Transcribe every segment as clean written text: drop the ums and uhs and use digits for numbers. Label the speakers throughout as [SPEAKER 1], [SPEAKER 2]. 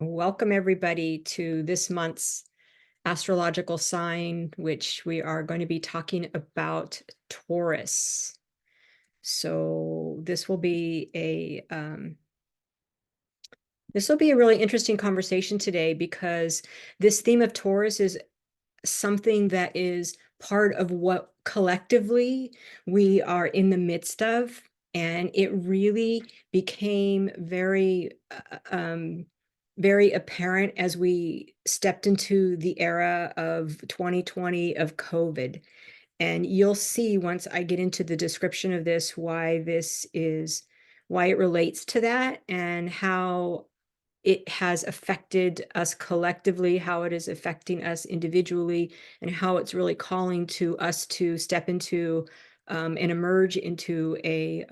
[SPEAKER 1] Welcome, everybody, to this month's astrological sign, which we are going to be talking about Taurus. So this will be a really interesting conversation today because this theme of Taurus is something that is part of what collectively we are in the midst of, and it really became very apparent as we stepped into the era of 2020 of COVID. And you'll see once I get into the description of this why it relates to that and how it has affected us collectively, how it is affecting us individually, and how it's really calling to us to step into and emerge into a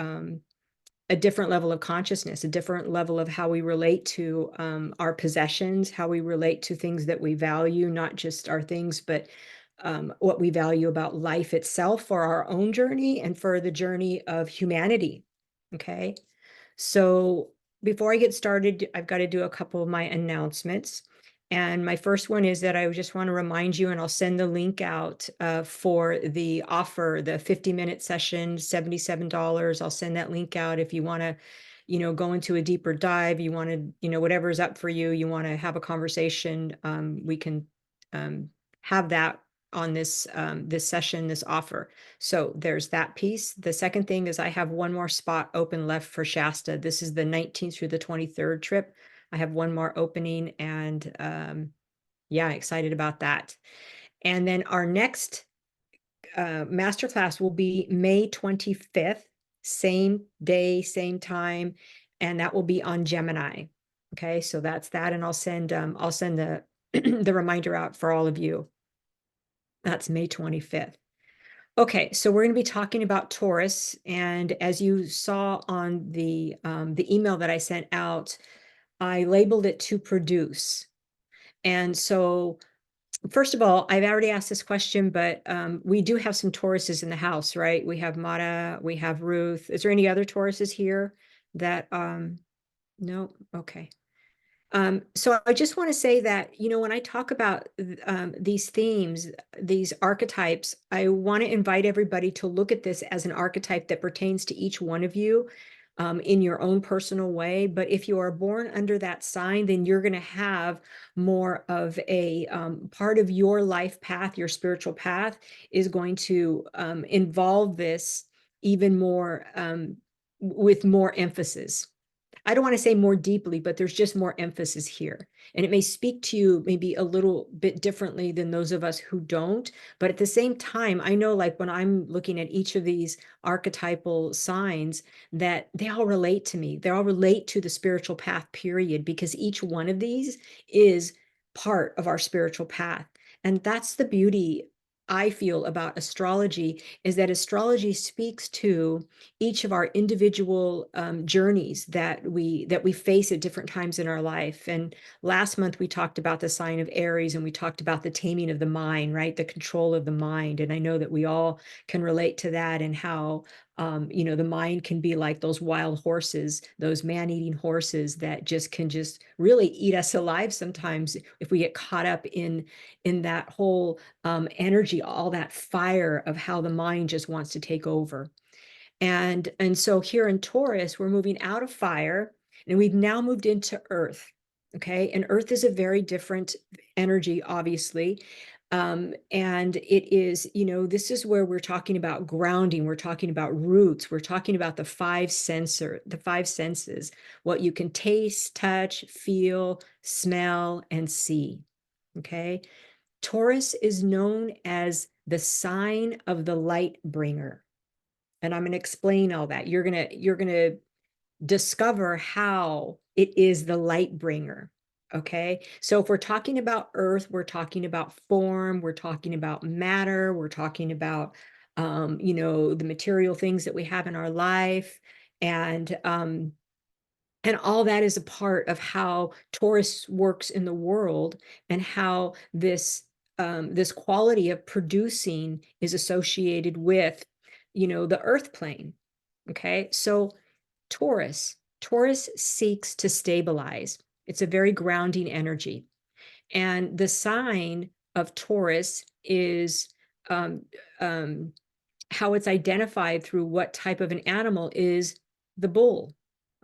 [SPEAKER 1] different level of consciousness, a different level of how we relate to our possessions, how we relate to things that we value, not just our things, but what we value about life itself for our own journey and for the journey of humanity. Okay. So before I get started, I've got to do a couple of my announcements. And my first one is that I just want to remind you, and I'll send the link out for the offer, the 50-minute session, $77. I'll send that link out if you want to, go into a deeper dive. You want to, whatever's up for you, you want to have a conversation. We can have that on this session, this offer. So there's that piece. The second thing is I have one more spot open left for Shasta. This is the 19th through the 23rd trip. I have one more opening, and yeah, excited about that. And then our next masterclass will be May 25th, same day, same time, and that will be on Gemini. Okay, so that's that, and I'll send the the reminder out for all of you. That's May 25th. Okay, so we're going to be talking about Taurus, and as you saw on the email that I sent out, I labeled it to produce. And so, first of all, I've already asked this question, but we do have some Tauruses in the house, right? We have Mata, we have Ruth. Is there any other Tauruses here that no? Okay. So I just want to say that, when I talk about these themes, these archetypes, I want to invite everybody to look at this as an archetype that pertains to each one of you in your own personal way. But if you are born under that sign, then you're going to have more of a part of your life path, your spiritual path is going to involve this even more with more emphasis. I don't want to say more deeply, but there's just more emphasis here. And it may speak to you maybe a little bit differently than those of us who don't. But at the same time, I know, like, when I'm looking at each of these archetypal signs, that they all relate to me. They all relate to the spiritual path, period, because each one of these is part of our spiritual path. And that's the beauty I feel about astrology, is that astrology speaks to each of our individual journeys that we face at different times in our life. And last month we talked about the sign of Aries, and we talked about the taming of the mind, right? The control of the mind. And I know that we all can relate to that, and how the mind can be like those wild horses, those man-eating horses that can just really eat us alive sometimes if we get caught up in that whole energy, all that fire of how the mind just wants to take over. And so here in Taurus, we're moving out of fire, and we've now moved into earth. Okay. And earth is a very different energy, obviously. And it is, this is where we're talking about grounding. We're talking about roots. We're talking about the five senses, what you can taste, touch, feel, smell, and see. Okay. Taurus is known as the sign of the light bringer. And I'm going to explain all that. You're going to discover how it is the light bringer. Okay. So if we're talking about earth, we're talking about form, we're talking about matter, we're talking about the material things that we have in our life. And all that is a part of how Taurus works in the world, and how this quality of producing is associated with, the earth plane. Okay, so Taurus seeks to stabilize. It's a very grounding energy. And the sign of Taurus is um, um, how it's identified through what type of an animal is the bull.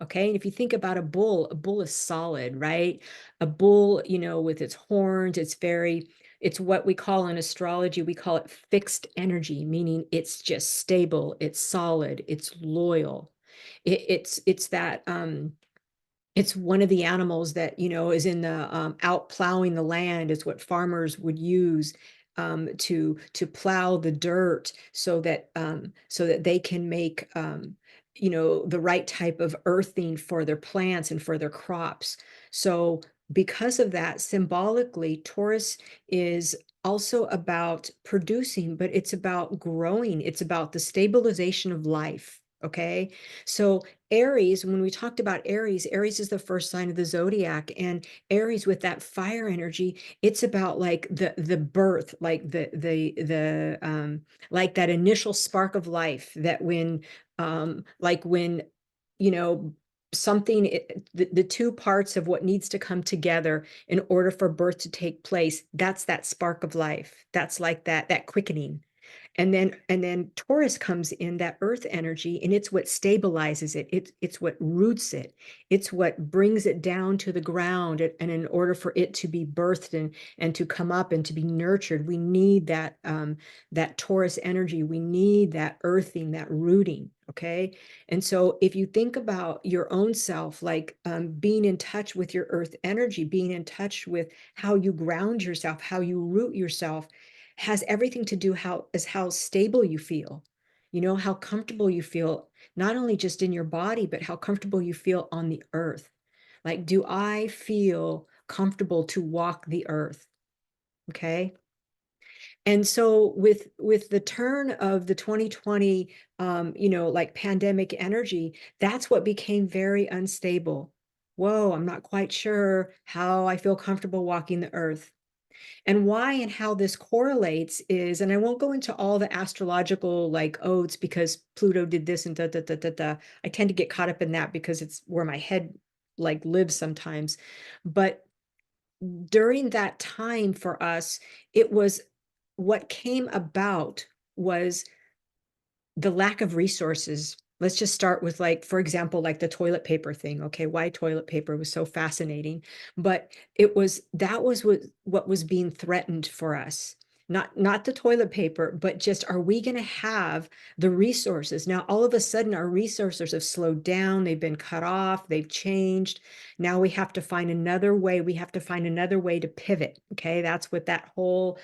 [SPEAKER 1] Okay. And if you think about a bull is solid, right? A bull, with its horns, it's what we call in astrology, we call it fixed energy, meaning it's just stable, it's solid, it's loyal. It's that it's one of the animals that is in the out plowing the land. Is what farmers would use to plow the dirt so that they can make the right type of earthing for their plants and for their crops. So because of that, symbolically, Taurus is also about producing, but it's about growing. It's about the stabilization of life. Okay. So Aries, when we talked about Aries is the first sign of the zodiac, and Aries with that fire energy, it's about like the birth, like the like that initial spark of life that when you know the two parts of what needs to come together in order for birth to take place, that's that spark of life. That's like that quickening. And then Taurus comes in, that earth energy, and it's what stabilizes it. It's what roots it. It's what brings it down to the ground. And in order for it to be birthed and to come up and to be nurtured, we need that Taurus energy. We need that earthing, that rooting. Okay. And so if you think about your own self, like being in touch with your earth energy, being in touch with how you ground yourself, how you root yourself, has everything to do how stable you feel, how comfortable you feel, not only just in your body, but how comfortable you feel on the earth. Like, do I feel comfortable to walk the earth? Okay. And so with the turn of the 2020 like pandemic energy, that's what became very unstable. Whoa, I'm not quite sure how I feel comfortable walking the earth. And why and how this correlates is, and I won't go into all the astrological like, oh, it's because Pluto did this and da da da da da. I tend to get caught up in that because it's where my head like lives sometimes. But during that time for us, it was what came about was the lack of resources. Let's just start with, like, for example, like the toilet paper thing. Okay, why toilet paper was so fascinating, but that was what was being threatened for us. Not the toilet paper, but just, are we going to have the resources? Now, all of a sudden, our resources have slowed down. They've been cut off. They've changed. Now we have to find another way. We have to find another way to pivot. Okay, that's what that whole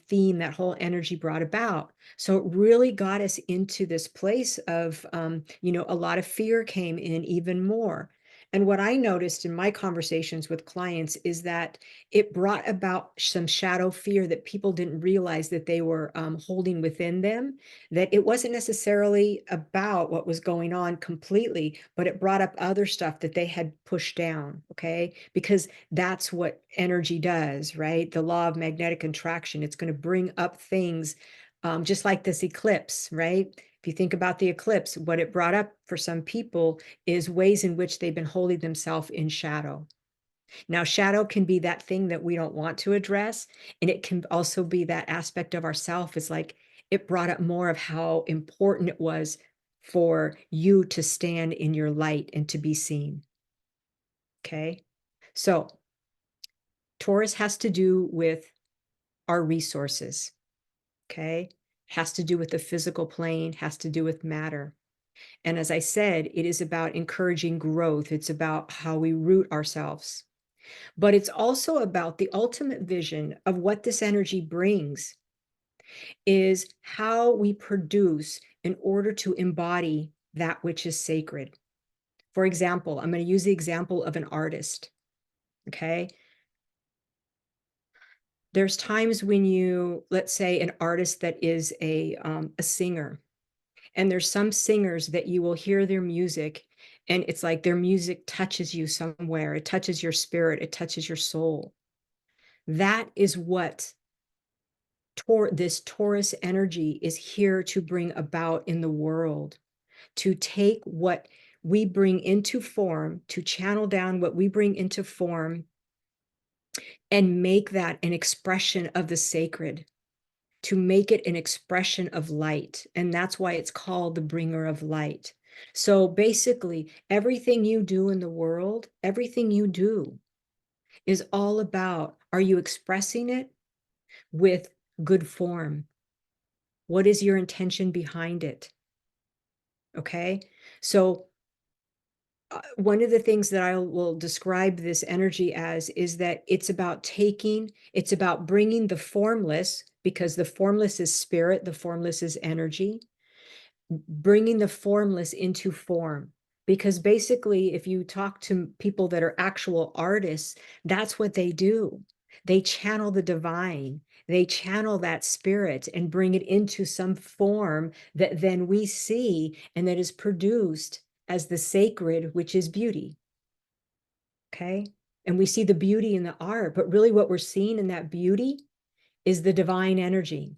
[SPEAKER 1] theme, that whole energy brought about. So it really got us into this place of, a lot of fear came in even more. And what I noticed in my conversations with clients is that it brought about some shadow fear that people didn't realize that they were holding within them, that it wasn't necessarily about what was going on completely, but it brought up other stuff that they had pushed down. Okay. Because that's what energy does, right? The law of magnetic attraction. It's going to bring up things, just like this eclipse, right? If you think about the eclipse, what it brought up for some people is ways in which they've been holding themselves in shadow. Now, shadow can be that thing that we don't want to address, and it can also be that aspect of ourself. It's like it brought up more of how important it was for you to stand in your light and to be seen. Okay. So Taurus has to do with our resources. Okay. Has to do with the physical plane, has to do with matter. And as I said, it is about encouraging growth. It's about how we root ourselves. But it's also about the ultimate vision of what this energy brings, is how we produce in order to embody that which is sacred. For example, I'm going to use the example of an artist. Okay. There's times when let's say an artist that is a singer, and there's some singers that you will hear their music, and it's like their music touches you somewhere. It touches your spirit. It touches your soul. That is what this Taurus energy is here to bring about in the world, to take what we bring into form, to channel down what we bring into form and make that an expression of the sacred, to make it an expression of light. And that's why it's called the bringer of light. So basically, everything you do in the world, everything you do is all about, are you expressing it with good form? What is your intention behind it? Okay. So one of the things that I will describe this energy as is that it's about it's about bringing the formless, because the formless is spirit, the formless is energy, bringing the formless into form. Because basically, if you talk to people that are actual artists, that's what they do. They channel the divine, they channel that spirit and bring it into some form that then we see and that is produced as the sacred, which is beauty. Okay. And we see the beauty in the art, but really what we're seeing in that beauty is the divine energy,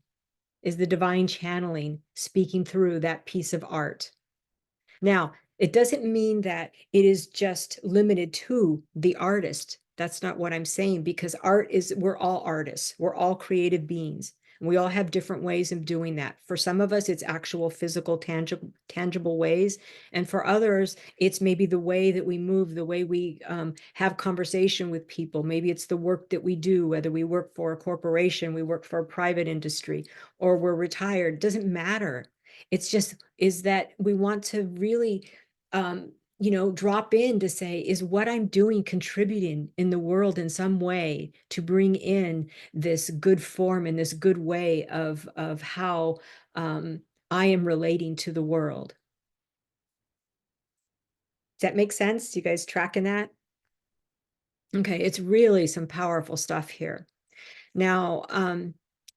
[SPEAKER 1] is the divine channeling speaking through that piece of art. Now, it doesn't mean that it is just limited to the artist. That's not what I'm saying, because we're all artists. We're all creative beings. And we all have different ways of doing that. For some of us, it's actual physical, tangible ways. And for others, it's maybe the way that we move, the way we have conversation with people. Maybe it's the work that we do, whether we work for a corporation, we work for a private industry, or we're retired. It doesn't matter. It's just is that we want to really drop in to say, is what I'm doing contributing in the world in some way to bring in this good form and this good way of how I am relating to the world. Does that make sense? You guys tracking that? Okay, it's really some powerful stuff here. Now,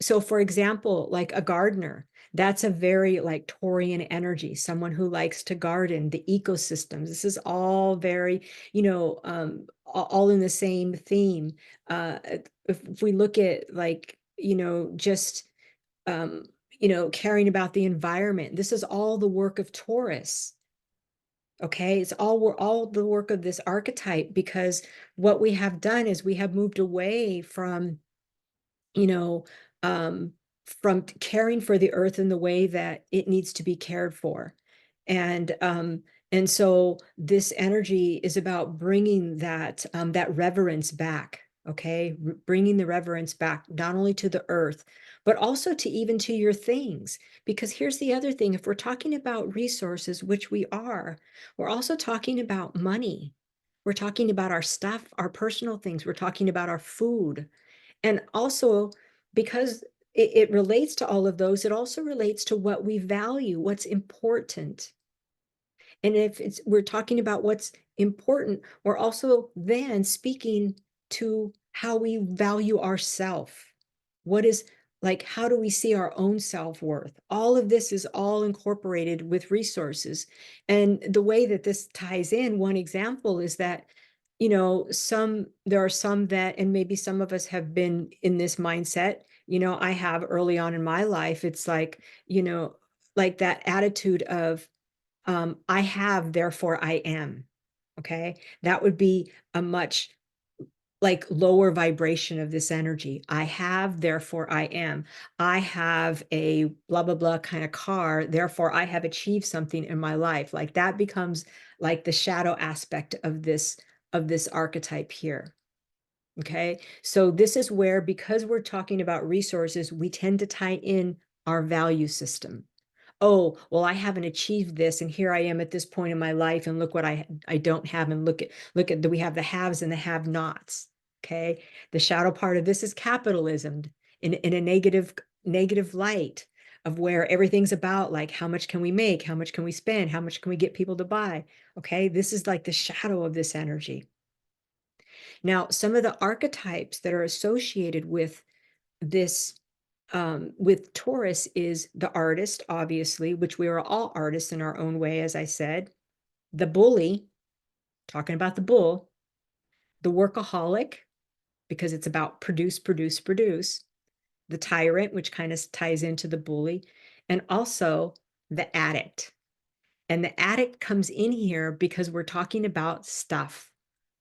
[SPEAKER 1] so for example, like a gardener, that's a very like Taurian energy, someone who likes to garden, the ecosystems. This is all very, all in the same theme. If we look at like, just, caring about the environment, this is all the work of Taurus. Okay, it's all the work of this archetype, because what we have done is we have moved away you know, um, from caring for the earth in the way that it needs to be cared for. And so this energy is about bringing that reverence back, okay? Bringing the reverence back, not only to the earth, but also to even to your things. Because here's the other thing, if we're talking about resources, which we are, we're also talking about money. We're talking about our stuff, our personal things. We're talking about our food. And also, because it relates to all of those, it also relates to what we value, what's important. And if we're talking about what's important, we're also then speaking to how we value ourself. What is like, how do we see our own self-worth? All of this is all incorporated with resources. And the way that this ties in, one example is that, there are some that, and maybe some of us have been in this mindset, I have early on in my life, it's like that attitude of, I have, therefore I am. Okay. That would be a much like lower vibration of this energy. I have, therefore I am. I have a blah, blah, blah kind of car. Therefore I have achieved something in my life. Like that becomes like the shadow aspect of this archetype here. Okay. So this is where, because we're talking about resources, we tend to tie in our value system. Oh, well, I haven't achieved this, and here I am at this point in my life, and look what I don't have, and look at we have the haves and the have-nots. Okay, the shadow part of this is capitalism in a negative light, of where everything's about like how much can we make, how much can we spend, how much can we get people to buy. Okay, this is like the shadow of this energy. Now, some of the archetypes that are associated with this with Taurus is the artist, obviously, which we are all artists in our own way, as I said, the bully, talking about the bull, the workaholic, because it's about produce, produce, produce, the tyrant, which kind of ties into the bully, and also the addict. And the addict comes in here because we're talking about stuff,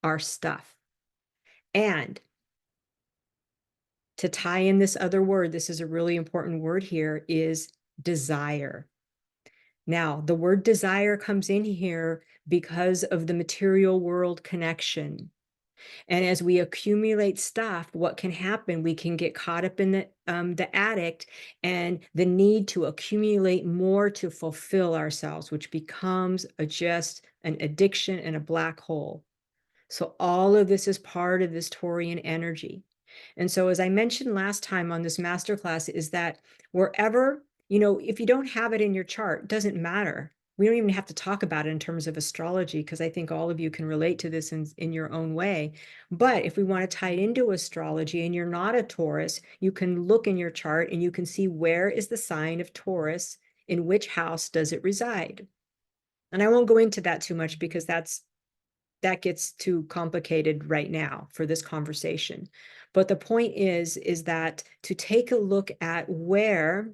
[SPEAKER 1] our stuff. And to tie in this other word, this is a really important word here, is desire. Now, the word desire comes in here because of the material world connection. And as we accumulate stuff, what can happen? We can get caught up in the addict and the need to accumulate more to fulfill ourselves, which becomes just an addiction and a black hole. So all of this is part of this Taurian energy. And so, as I mentioned last time on this masterclass, is that wherever, if you don't have it in your chart, it doesn't matter. We don't even have to talk about it in terms of astrology, because I think all of you can relate to this in your own way. But if we want to tie it into astrology and you're not a Taurus, you can look in your chart and you can see where is the sign of Taurus, in which house does it reside. And I won't go into that too much because that gets too complicated right now for this conversation. But the point is that to take a look at where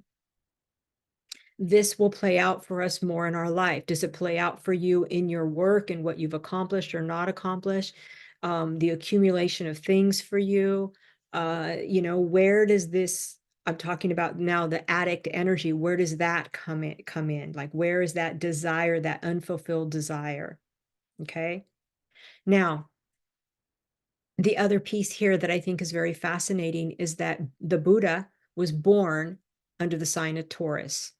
[SPEAKER 1] this will play out for us more in our life. Does it play out for you in your work and what you've accomplished or not accomplished? The accumulation of things for you? Where does this, I'm talking about now the addict energy, where does that come in? Like, where is that desire, that unfulfilled desire? Okay. Now, the other piece here that I think is very fascinating is that the Buddha was born under the sign of Taurus.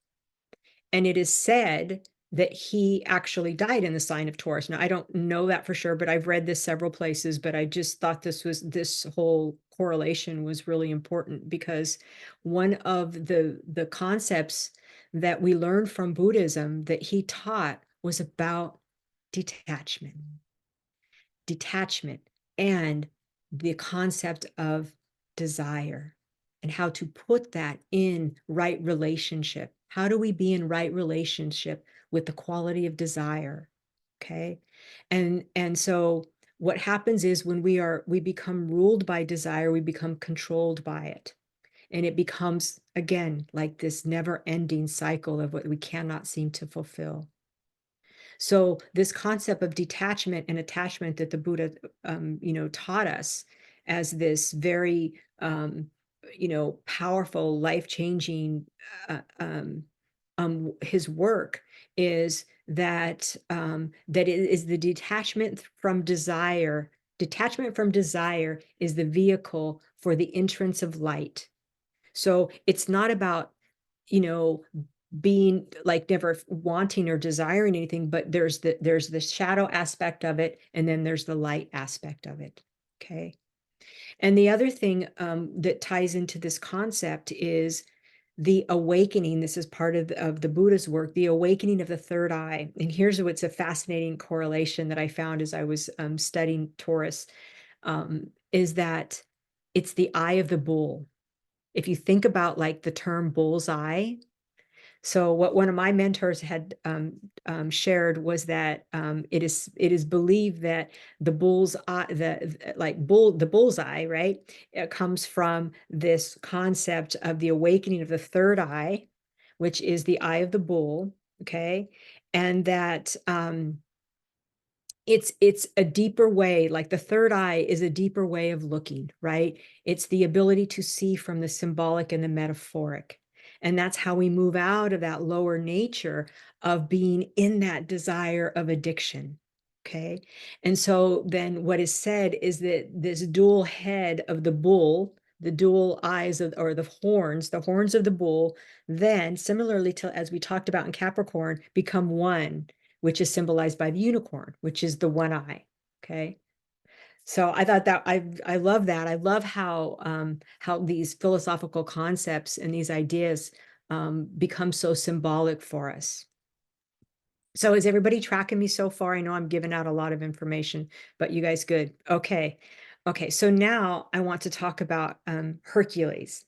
[SPEAKER 1] And it is said that he actually died in the sign of Taurus. Now, I don't know that for sure, but I've read this several places, but I just thought this whole correlation was really important, because one of the concepts that we learned from Buddhism that he taught was about detachment. Detachment and the concept of desire and how to put that in right relationship. How do we be in right relationship with the quality of desire? Okay. And so what happens is when we become ruled by desire, we become controlled by it. And it becomes, again, like this never ending cycle of what we cannot seem to fulfill. So this concept of detachment and attachment that the Buddha, taught us as this very, powerful, life-changing, his work is that it is the detachment from desire. Detachment from desire is the vehicle for the entrance of light. So it's not about, you know, being like never wanting or desiring anything, but there's the shadow aspect of it, and then there's the light aspect of it. Okay. And the other thing that ties into this concept is the awakening. This is part of the Buddha's work, the awakening of the third eye. And here's what's a fascinating correlation that I found as I was studying Taurus, is that it's the eye of the bull. If you think about like the term bullseye, so what one of my mentors had shared was that it is believed that the bull's eye, the bullseye, right? It comes from this concept of the awakening of the third eye, which is the eye of the bull. Okay, and that it's a deeper way. Like the third eye is a deeper way of looking, right? It's the ability to see from the symbolic and the metaphoric. And that's how we move out of that lower nature of being in that desire of addiction. Okay. And so then what is said is that this dual head of the bull, the dual eyes of, or the horns of the bull, then similarly to, as we talked about in Capricorn, become one, which is symbolized by the unicorn, which is the one eye. Okay. So I thought that I love that. I love how these philosophical concepts and these ideas become so symbolic for us. So is everybody tracking me so far? I know I'm giving out a lot of information, but you guys good? Okay. Okay. So now I want to talk about Hercules.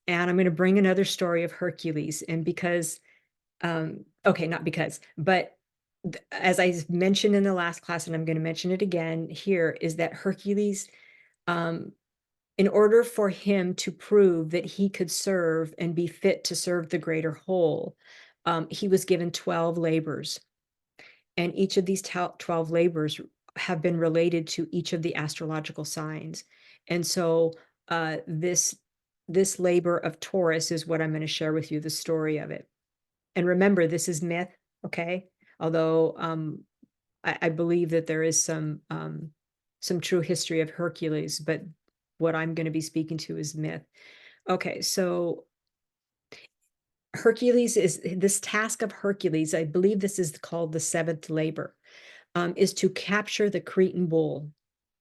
[SPEAKER 1] And I'm going to bring another story of Hercules. And because okay, not because, but as I mentioned in the last class, and I'm going to mention it again here, is that Hercules, um, in order for him to prove that he could serve and be fit to serve the greater whole, he was given 12 labors. And each of these 12 labors have been related to each of the astrological signs. And so this labor of Taurus is what I'm going to share with you, the story of it. And remember, this is myth, okay? Although I believe that there is some true history of Hercules, but what I'm going to be speaking to is myth. Okay, so Hercules is this task of Hercules. I believe this is called the seventh labor, is to capture the Cretan bull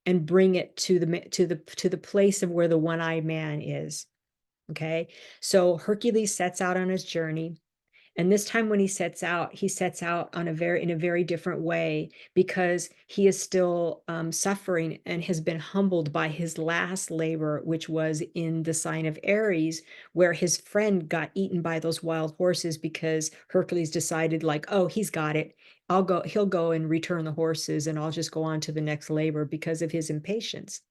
[SPEAKER 1] and bring it to the place of where the one-eyed man is. Okay, so Hercules sets out on his journey. And this time when he sets out on in a very different way, because he is still suffering and has been humbled by his last labor, which was in the sign of Aries, where his friend got eaten by those wild horses because Hercules decided, like, oh, he's got it. He'll go and return the horses, and I'll just go on to the next labor because of his impatience.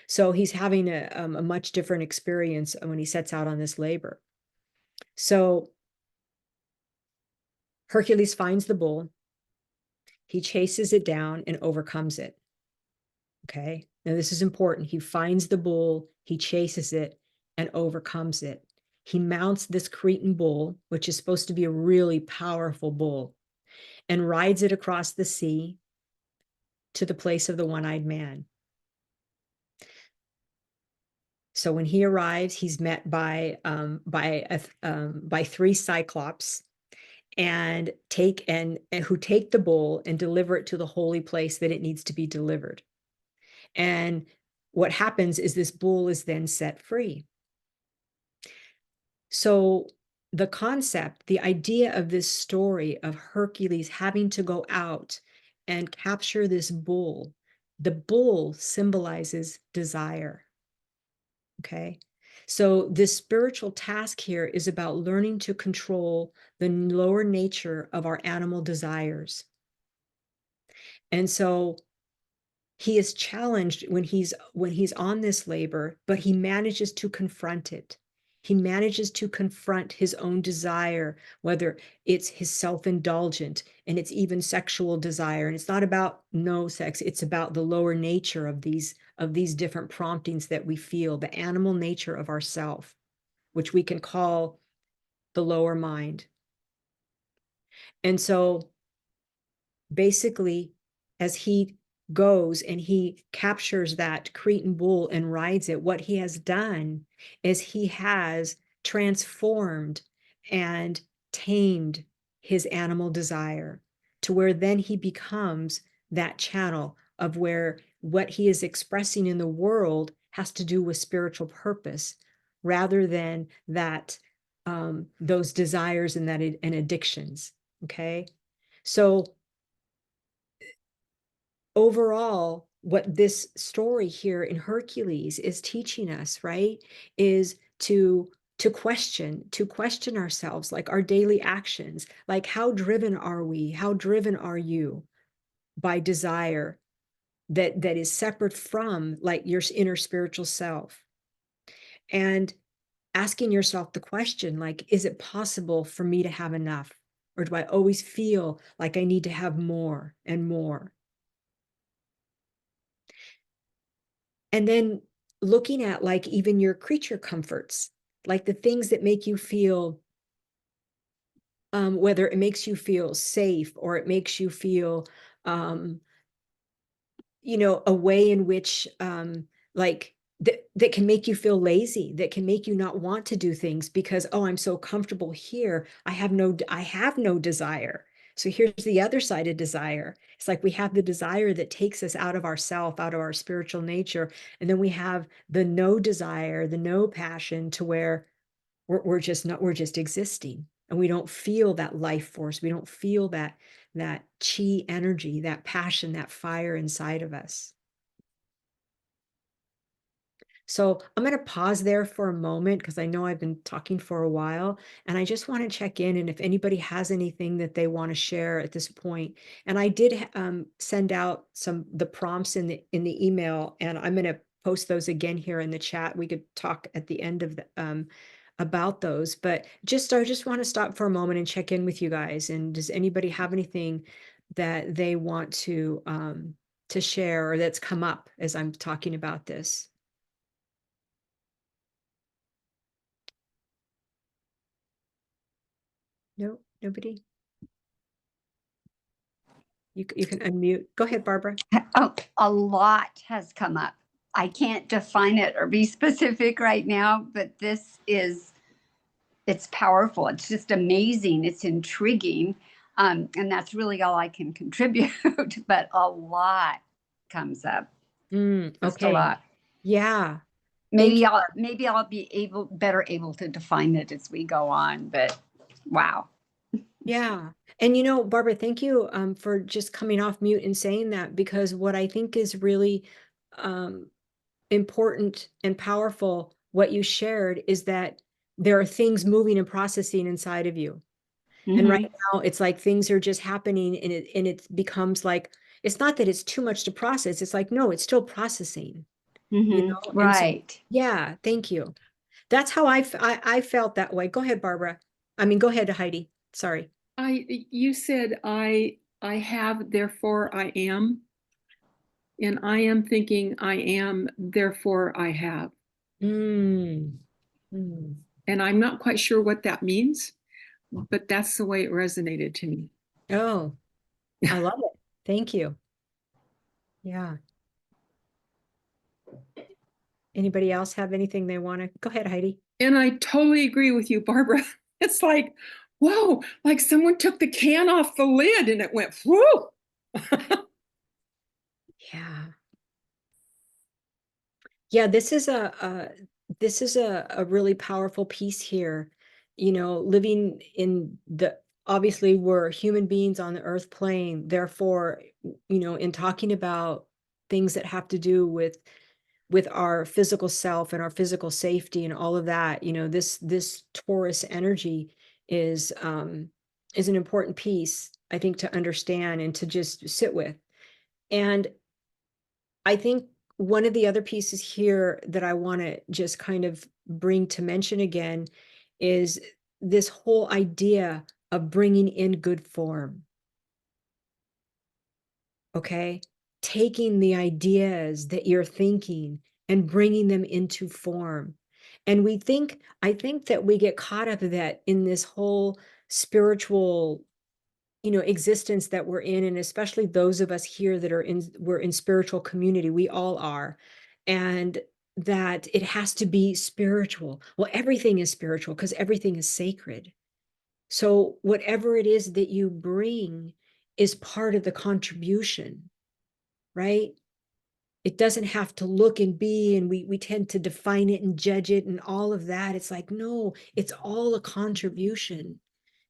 [SPEAKER 1] So he's having a much different experience when he sets out on this labor. So Hercules finds the bull, he chases it down and overcomes it. Okay. Now, this is important. He finds the bull, he chases it and overcomes it. He mounts this Cretan bull, which is supposed to be a really powerful bull, and rides it across the sea to the place of the one-eyed man. So when he arrives, he's met by three cyclops, and who take the bull and deliver it to the holy place that it needs to be delivered. And what happens is this bull is then set free. So the concept, the idea of this story of Hercules having to go out and capture this bull, the bull symbolizes desire. Okay. So this spiritual task here is about learning to control the lower nature of our animal desires. And so he is challenged when he's on this labor, but he manages to confront it. He manages to confront his own desire, whether it's his self-indulgent, and it's even sexual desire. And it's not about no sex, it's about the lower nature of these different promptings that we feel, the animal nature of ourself, which we can call the lower mind. And so basically, as he goes and he captures that Cretan bull and rides it, what he has done is he has transformed and tamed his animal desire to where then he becomes that channel of where what he is expressing in the world has to do with spiritual purpose rather than that those desires and addictions. Okay, so overall, what this story here in Hercules is teaching us, right, is to question ourselves, like our daily actions, like how driven are we? How driven are you by desire that is separate from like your inner spiritual self? And asking yourself the question, like, is it possible for me to have enough? Or do I always feel like I need to have more and more? And then looking at like even your creature comforts, like the things that make you feel, whether it makes you feel safe or it makes you feel, um, a way in which like that can make you feel lazy, that can make you not want to do things because, oh, I'm so comfortable here. I have no desire. So here's the other side of desire. It's like we have the desire that takes us out of ourself, out of our spiritual nature. And then we have the no desire, the no passion to where we're just existing, and we don't feel that life force. We don't feel that chi energy, that passion, that fire inside of us. So I'm going to pause there for a moment because I know I've been talking for a while, and I just want to check in and if anybody has anything that they want to share at this point. And I did send out the prompts in the email, and I'm going to post those again here in the chat. We could talk at the end of about those, but I just want to stop for a moment and check in with you guys. And does anybody have anything that they want to share, or that's come up as I'm talking about this? No, nobody? You can unmute. Go ahead, Barbara.
[SPEAKER 2] Oh, a lot has come up. I can't define it or be specific right now, but it's powerful. It's just amazing. It's intriguing. And that's really all I can contribute, but a lot comes up. Just a
[SPEAKER 1] Okay.
[SPEAKER 2] lot.
[SPEAKER 1] Yeah. Thank you.
[SPEAKER 2] Maybe I'll be better able to define it as we go on, but wow.
[SPEAKER 1] Yeah. And you know, Barbara, thank you for just coming off mute and saying that, because what I think is really um, important and powerful, what you shared, is that there are things moving and processing inside of you. And right now it's like things are just happening, and it becomes like, it's not that it's too much to process. It's like, no, it's still processing, you know? And so,
[SPEAKER 2] Right.
[SPEAKER 1] yeah, thank you. That's how I felt that way. Go ahead, Barbara. I mean, go ahead, Heidi. Sorry.
[SPEAKER 3] You said I have, therefore I am. And I am thinking I am, therefore I have.
[SPEAKER 1] Mm. Mm.
[SPEAKER 3] And I'm not quite sure what that means, but that's the way it resonated to me.
[SPEAKER 1] Oh, I love it. Thank you. Yeah. Anybody else have anything they want to? Go ahead, Heidi.
[SPEAKER 3] And I totally agree with you, Barbara. It's like, whoa, like someone took the can off the lid and it went, whoo.
[SPEAKER 1] Yeah. Yeah, this is a really powerful piece here. You know, living in the, obviously we're human beings on the earth plane. Therefore, you know, in talking about things that have to do with our physical self and our physical safety and all of that, you know, this Taurus energy is an important piece, I think, to understand and to just sit with. And I think one of the other pieces here that I want to just kind of bring to mention again is this whole idea of bringing in good form. Okay. Taking the ideas that you're thinking and bringing them into form. And I think that we get caught up in that in this whole spiritual, you know, existence that we're in, and especially those of us here that we're in spiritual community. We all are. And that it has to be spiritual. Well, everything is spiritual because everything is sacred. So whatever it is that you bring is part of the contribution, right? It doesn't have to look and be, and we tend to define it and judge it and all of that. It's like, no, it's all a contribution.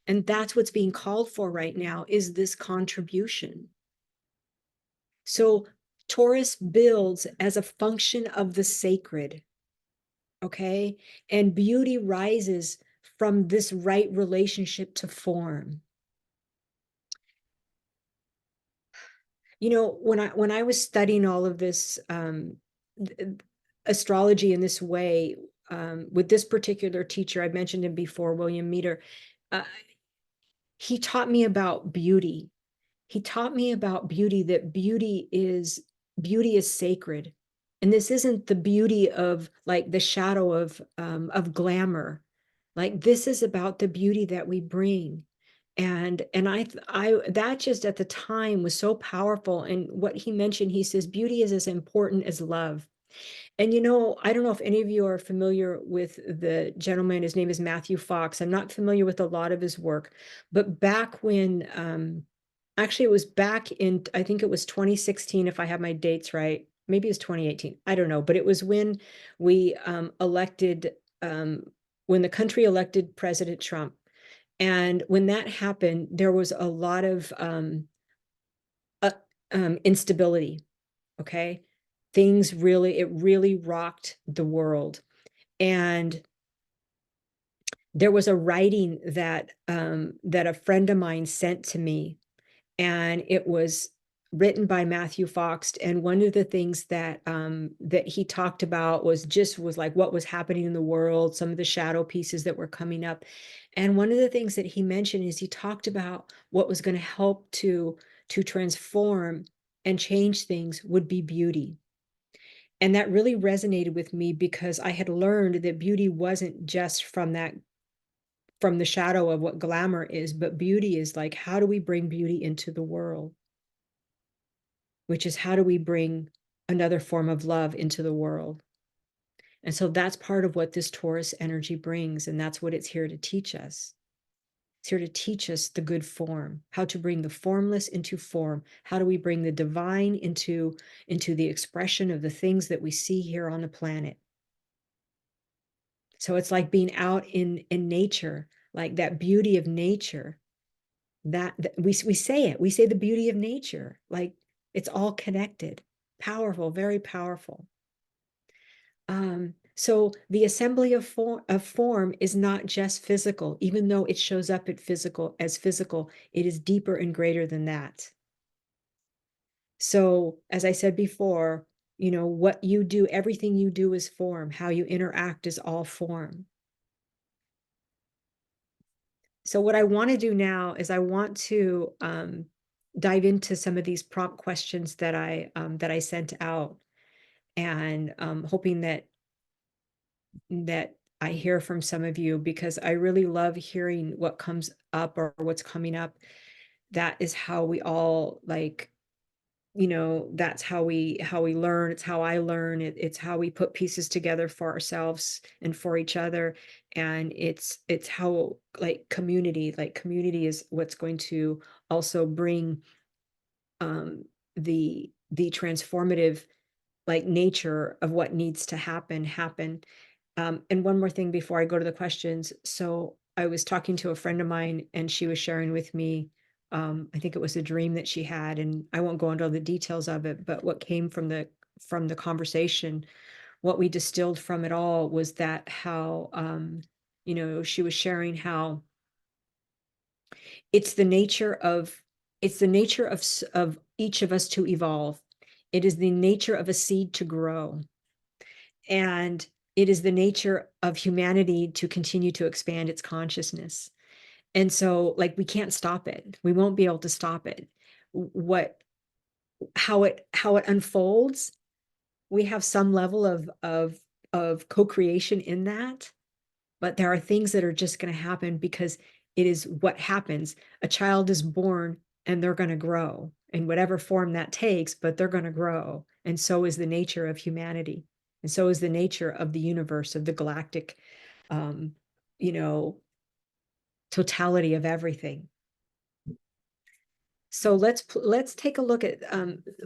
[SPEAKER 1] And that's what's being called for right now, is this contribution. So Taurus builds as a function of the sacred, okay? And beauty rises from this right relationship to form. You know, when I was studying all of this astrology in this way, with this particular teacher, I mentioned him before, William Meter, uh, he taught me about beauty. He taught me about beauty, that beauty is sacred. And this isn't the beauty of like the shadow of glamour. Like, this is about the beauty that we bring. And I that just at the time was so powerful. And what he mentioned, he says beauty is as important as love. And you know, I don't know if any of you are familiar with the gentleman. His name is Matthew Fox. I'm not familiar with a lot of his work, but back when actually it was back in, I think it was 2016, if I have my dates right. Maybe it was 2018. I don't know, but it was when we elected when the country elected President Trump. And when that happened, there was a lot of uh, instability. Okay. It really rocked the world. And there was a writing that a friend of mine sent to me, and it was written by Matthew Fox. And one of the things that he talked about was like what was happening in the world, some of the shadow pieces that were coming up. And one of the things that he mentioned is he talked about what was going to help to transform and change things would be beauty. And that really resonated with me because I had learned that beauty wasn't just from the shadow of what glamour is, but beauty is like, how do we bring beauty into the world? Which is, how do we bring another form of love into the world? And so that's part of what this Taurus energy brings. And that's what it's here to teach us. It's here to teach us the good form, how to bring the formless into form. How do we bring the divine into the expression of the things that we see here on the planet? So it's like being out in nature, like that beauty of nature. That we say it. We say the beauty of nature, like it's all connected, powerful, very powerful. So the assembly of form is not just physical, even though it shows up as physical, it is deeper and greater than that. So, as I said before, what you do, everything you do is form. How you interact is all form. So what I want to do now is I want to dive into some of these prompt questions that I sent out, and hoping that I hear from some of you, because I really love hearing what comes up or what's coming up. That is how we all, like, that's how we learn. It's how I learn. It's how we put pieces together for ourselves and for each other. And it's how, like, community is what's going to also bring the transformative, like, nature of what needs to happen. And one more thing before I go to the questions. So I was talking to a friend of mine, and she was sharing with me, I think it was a dream that she had, and I won't go into all the details of it, but what came from the conversation, what we distilled from it all, was that how, she was sharing how it's the nature of of each of us to evolve. It is the nature of a seed to grow. And it is the nature of humanity to continue to expand its consciousness. And so, like, we can't stop it. We won't be able to stop it. What how it unfolds, we have some level of co-creation in that, but there are things that are just going to happen because it is what happens. A child is born, and they're going to grow in whatever form that takes, but they're going to grow. And so is the nature of humanity. And so is the nature of the universe, of the galactic, um, you know, totality of everything. So let's take a look at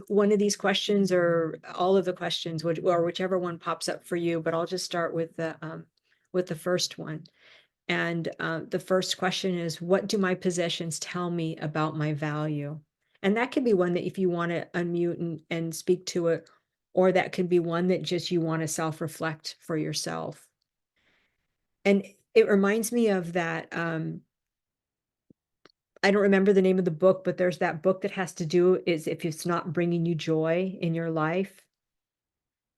[SPEAKER 1] one of these questions, or all of the questions, or whichever one pops up for you. But I'll just start with the first one. And the first question is, what do my possessions tell me about my value? And that could be one that, if you want to unmute and speak to it, or that could be one that just you want to self-reflect for yourself. And it reminds me of that. I don't remember the name of the book, but there's that book that has to do is, if it's not bringing you joy in your life.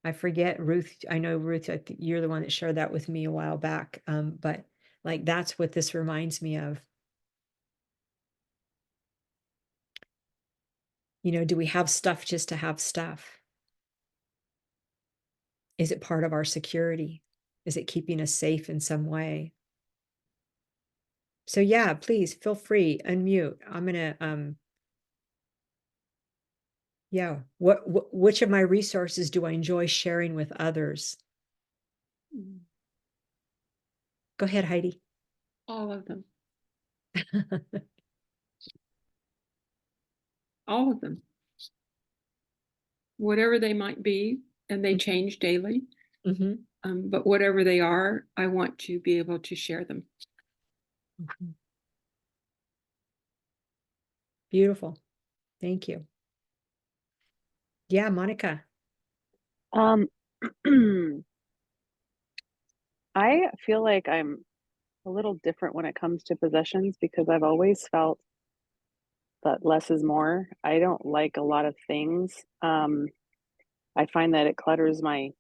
[SPEAKER 1] I forget, Ruth. I know, Ruth, I think you're the one that shared that with me a while back. But like, that's what this reminds me of. Do we have stuff just to have stuff? Is it part of our security? Is it keeping us safe in some way? So yeah, please feel free, unmute. I'm gonna yeah, which of my resources do I enjoy sharing with others? Go ahead, Heidi.
[SPEAKER 3] All of them. All of them. Whatever they might be, and they change daily. But whatever they are, I want to be able to share them.
[SPEAKER 1] Beautiful. Thank you. Yeah, Monica.
[SPEAKER 4] I feel like I'm a little different when it comes to possessions, because I've always felt that less is more. I don't like a lot of things. I find that it clutters me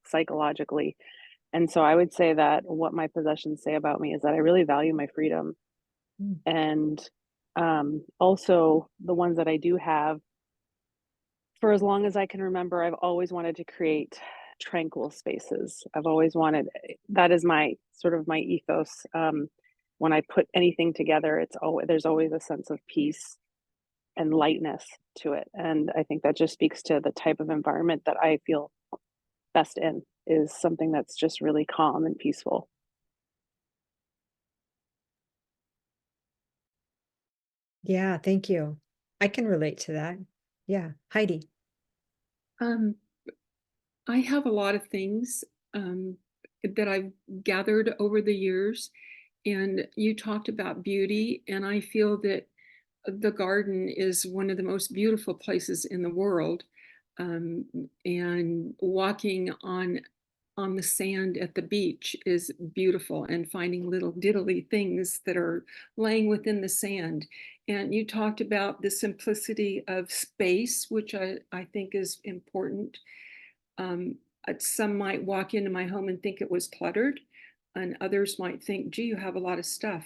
[SPEAKER 4] psychologically. And so I would say that what my possessions say about me is that I really value my freedom. And Also, the ones that I do have, for as long as I can remember, I've always wanted to create tranquil spaces. I've always wanted that is my sort of my ethos. When I put anything together, it's always there's always a sense of peace and lightness to it. And I think that just speaks to the type of environment that I feel best in is something that's just really calm and peaceful.
[SPEAKER 1] Yeah, thank you. I can relate to that. Yeah, Heidi.
[SPEAKER 3] Um, I have a lot of things that I've gathered over the years, and you talked about beauty, and I feel that the garden is one of the most beautiful places in the world. And walking on the sand at the beach is beautiful, and finding little diddly things that are laying within the sand. And you talked about the simplicity of space, which I think is important. Some might walk into my home and think it was cluttered, and others might think, gee, you have a lot of stuff.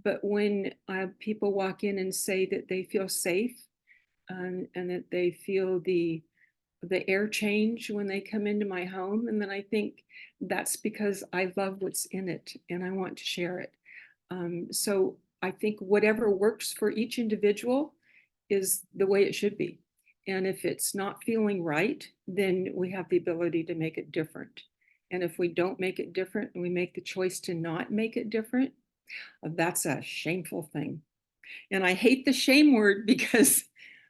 [SPEAKER 3] But when people walk in and say that they feel safe, and that they feel the air change when they come into my home, and then I think that's because I love what's in it and I want to share it. So I think whatever works for each individual is the way it should be. And if it's not feeling right, then we have the ability to make it different. And if we don't make it different and we make the choice to not make it different, that's a shameful thing. And I hate the shame word because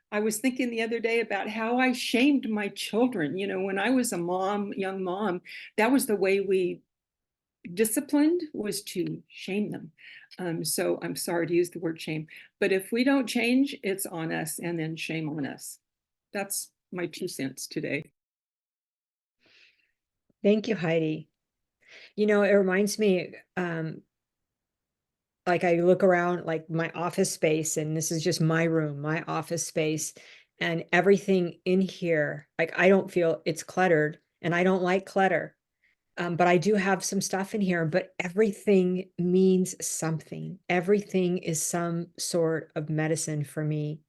[SPEAKER 3] I was thinking the other day about how I shamed my children. You know, when I was a mom, young mom, that was the way we disciplined, was to shame them. So I'm sorry to use the word shame, but if we don't change, it's on us, and then shame on us. That's my 2 cents today.
[SPEAKER 1] Thank you, Heidi. You know, it reminds me, like I look around like my office space, and this is just my room, my office space, and everything in here, like I don't feel it's cluttered, and I don't like clutter. But I do have some stuff in here, but everything means something. Everything is some sort of medicine for me.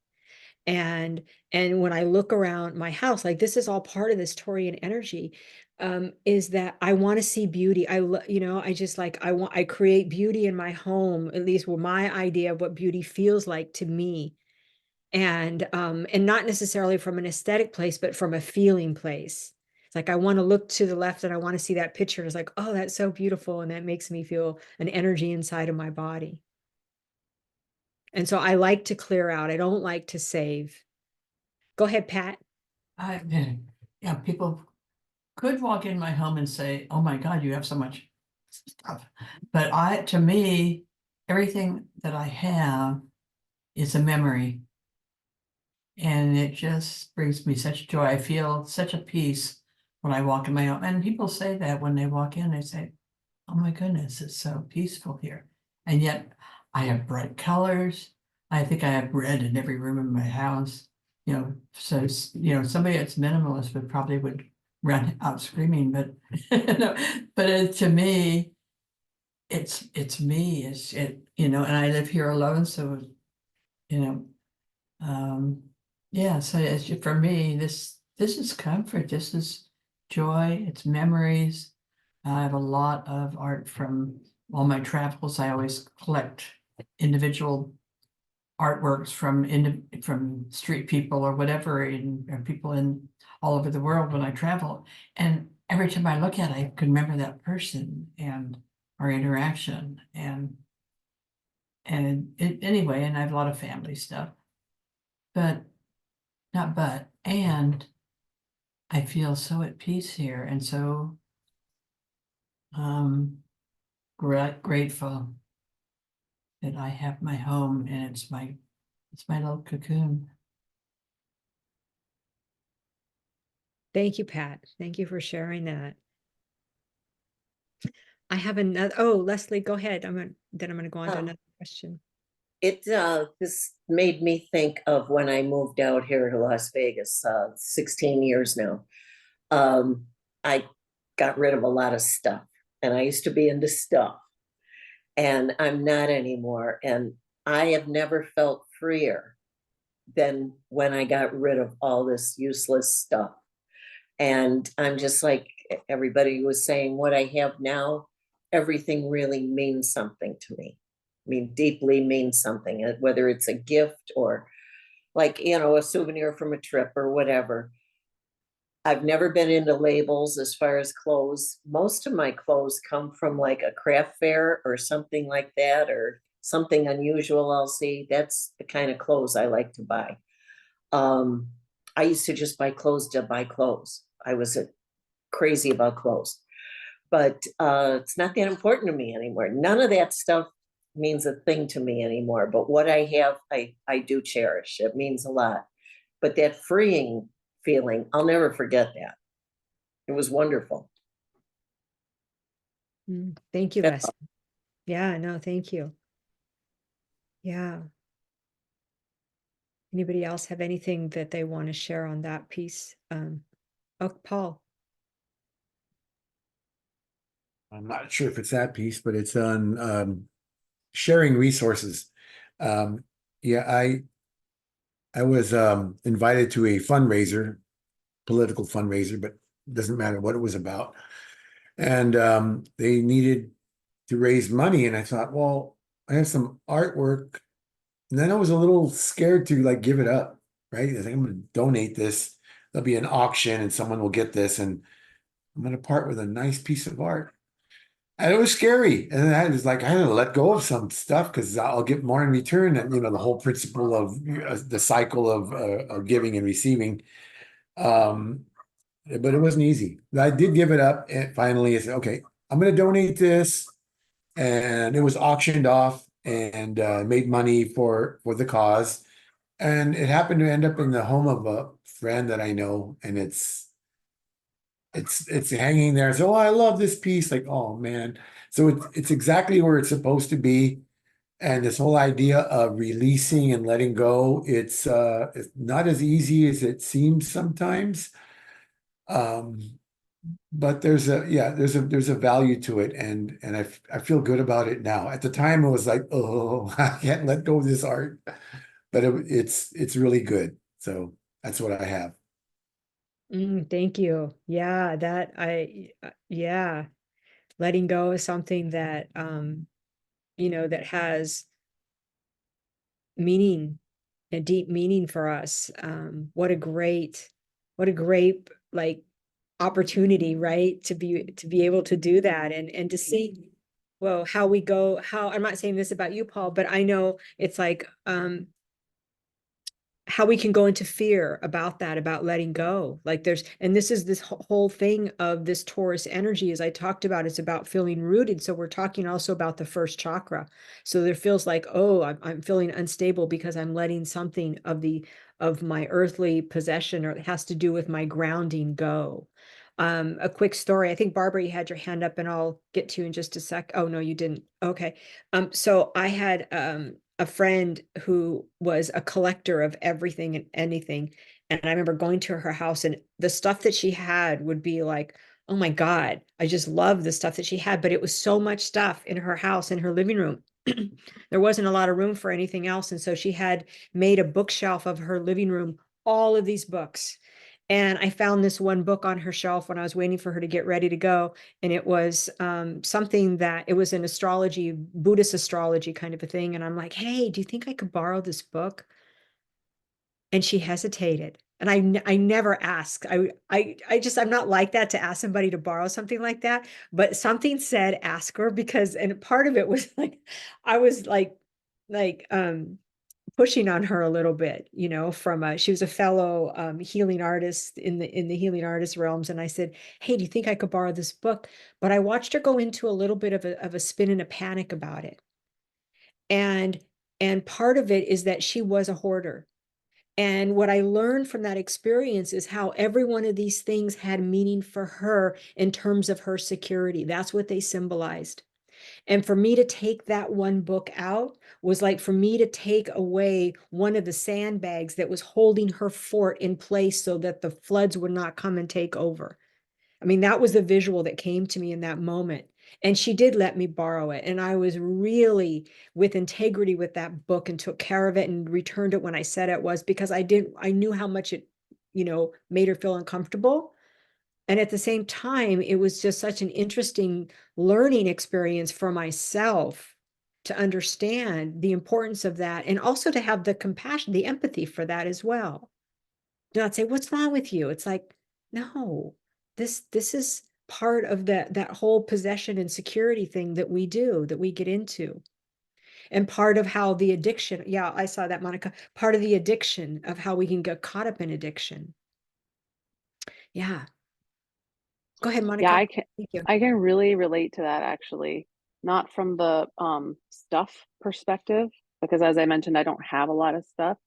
[SPEAKER 1] And when I look around my house, like this is all part of this Taurian energy, is that I want to see beauty. You know, I just like I create beauty in my home, at least with my idea of what beauty feels like to me. And not necessarily from an aesthetic place, but from a feeling place. It's like I want to look to the left and I want to see that picture. And it's like, oh, that's so beautiful. And that makes me feel an energy inside of my body. And so I like to clear out. I don't like to save. Go ahead, Pat.
[SPEAKER 5] Yeah, people could walk in my home and say, "Oh my God, you have so much stuff." But to me, everything that I have is a memory. And it just brings me such joy. I feel such a peace when I walk in my home. And people say that when they walk in, they say, "Oh my goodness, it's so peaceful here." And yet I have bright colors. I think I have red in every room in my house. You know, so somebody that's minimalist would run out screaming, but but to me, it's me. And I live here alone, so you know, yeah. So for me, this is comfort. This is joy. It's memories. I have a lot of art from all my travels. I always collect individual artworks from street people or whatever, and people in all over the world when I travel. And every time I look at it, I can remember that person and our interaction. Anyway, and I have a lot of family stuff, but and I feel so at peace here and so grateful that I have my home, and it's my little cocoon.
[SPEAKER 1] Thank you, Pat. Thank you for sharing that. I have another. Oh, Leslie, go ahead. I'm going to go on to another question.
[SPEAKER 6] This made me think of when I moved out here to Las Vegas, 16 years now. I got rid of a lot of stuff, and I used to be into stuff, and I'm not anymore. And I have never felt freer than when I got rid of all this useless stuff. And I'm just like everybody was saying, what I have now, everything really means something to me. I mean, deeply means something, whether it's a gift or like, you know, a souvenir from a trip or whatever. I've never been into labels as far as clothes. Most of my clothes come from like a craft fair or something like that, or something unusual I'll see. That's the kind of clothes I like to buy. Um, I used to just buy clothes to buy clothes. I was crazy about clothes, but it's not that important to me anymore. None of that stuff means a thing to me anymore. But what I have, I do cherish. It means a lot. But that freeing feeling, I'll never forget that. It was wonderful.
[SPEAKER 1] Thank you,
[SPEAKER 6] That's
[SPEAKER 1] Les. Yeah, no, thank you. Yeah. Anybody else have anything that they want to share on that piece? Oh, Paul.
[SPEAKER 7] I'm not sure if it's that piece, but it's on sharing resources. Yeah, I was invited to a fundraiser, political fundraiser, but it doesn't matter what it was about. And they needed to raise money, and I thought, well, I have some artwork, and then I was a little scared to like give it up, right? I think I'm going to donate this. There'll be an auction, and someone will get this, and I'm going to part with a nice piece of art. And it was scary. And I was like, I had to let go of some stuff because I'll get more in return. And, you know, the whole principle of the cycle of giving and receiving. Um, but it wasn't easy. I did give it up. And finally, I said, okay, I'm going to donate this. And it was auctioned off and made money for the cause. And it happened to end up in the home of a friend that I know. And it's hanging there. So, oh, I love this piece. Like, oh man. So it's exactly where it's supposed to be. And this whole idea of releasing and letting go, it's not as easy as it seems sometimes. Um, but there's a value to it, and I feel good about it now. At the time, it was like, oh, I can't let go of this art, but it's really good. So that's what I have.
[SPEAKER 1] Thank you. Yeah, yeah, letting go is something that, that has meaning, a deep meaning for us. What a great, like, opportunity, right? To be able to do that and to see, well, how I'm not saying this about you, Paul, but I know it's like, how we can go into fear about that, about letting go. Like and this is this whole thing of this Taurus energy, as I talked about, it's about feeling rooted. So we're talking also about the first chakra. So there feels like, oh, I'm feeling unstable because I'm letting something of my earthly possession, or it has to do with my grounding, go. A quick story. I think Barbara, you had your hand up, and I'll get to you in just a sec. Oh no, you didn't. Okay. So I had a friend who was a collector of everything and anything. And I remember going to her house, and the stuff that she had would be like, oh my God, I just love the stuff that she had. But it was so much stuff in her house, in her living room. There wasn't a lot of room for anything else. And so she had made a bookshelf of her living room, all of these books. And I found this one book on her shelf when I was waiting for her to get ready to go. And it was something that it was an astrology, Buddhist astrology kind of a thing. And I'm like, hey, do you think I could borrow this book? And she hesitated. And I never ask. I'm not like that to ask somebody to borrow something like that. But something said ask her, because, and part of it was like, I was like pushing on her a little bit, she was a fellow healing artist in the healing artist realms. And I said, hey, do you think I could borrow this book? But I watched her go into a little bit of a spin and a panic about it. And part of it is that she was a hoarder. And what I learned from that experience is how every one of these things had meaning for her in terms of her security. That's what they symbolized. And for me to take that one book out was like for me to take away one of the sandbags that was holding her fort in place so that the floods would not come and take over. I mean, that was the visual that came to me in that moment. And she did let me borrow it. And I was really with integrity with that book and took care of it and returned it when I said it was, because I knew how much it, made her feel uncomfortable. And at the same time, it was just such an interesting learning experience for myself to understand the importance of that, and also to have the compassion, the empathy for that as well. Do not say, what's wrong with you? It's like, no, this is part of that whole possession and security thing that we do, that we get into. And part of how the addiction, yeah, I saw that, Monica, part of the addiction of how we can get caught up in addiction. Yeah. Go ahead,
[SPEAKER 4] Yeah,
[SPEAKER 1] Monica. Thank you.
[SPEAKER 4] I can really relate to that actually. Not from the stuff perspective, because as I mentioned, I don't have a lot of stuff,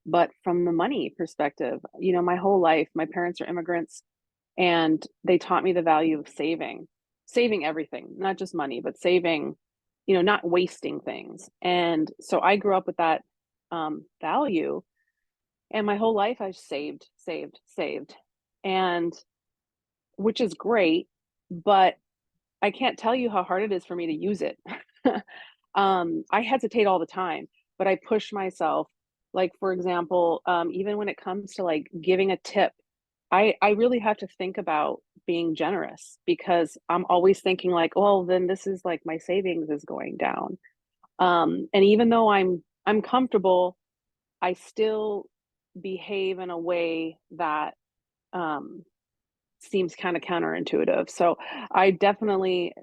[SPEAKER 4] but from the money perspective. My whole life, my parents are immigrants, and they taught me the value of saving everything, not just money, but saving, not wasting things. And so I grew up with that value, and my whole life I've saved, saved, saved, and which is great, but I can't tell you how hard it is for me to use it. I hesitate all the time, but I push myself. Like, for example, even when it comes to like giving a tip, I really have to think about being generous, because I'm always thinking like, well, then this is like my savings is going down. And even though I'm comfortable, I still behave in a way that um, seems kind of counterintuitive. So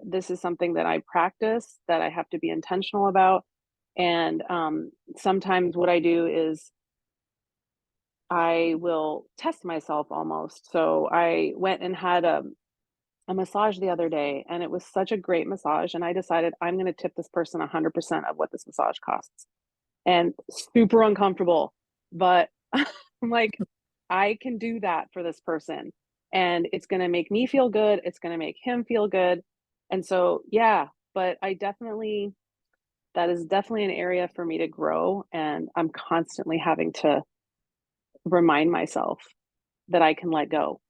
[SPEAKER 4] this is something that I practice, that I have to be intentional about. And sometimes what I do is I will test myself almost. So I went and had a massage the other day, and it was such a great massage. And I decided I'm going to tip this person 100% of what this massage costs. And super uncomfortable, but I'm like, I can do that for this person, and it's going to make me feel good. It's going to make him feel good. And so, yeah, but that is definitely an area for me to grow. And I'm constantly having to remind myself that I can let go.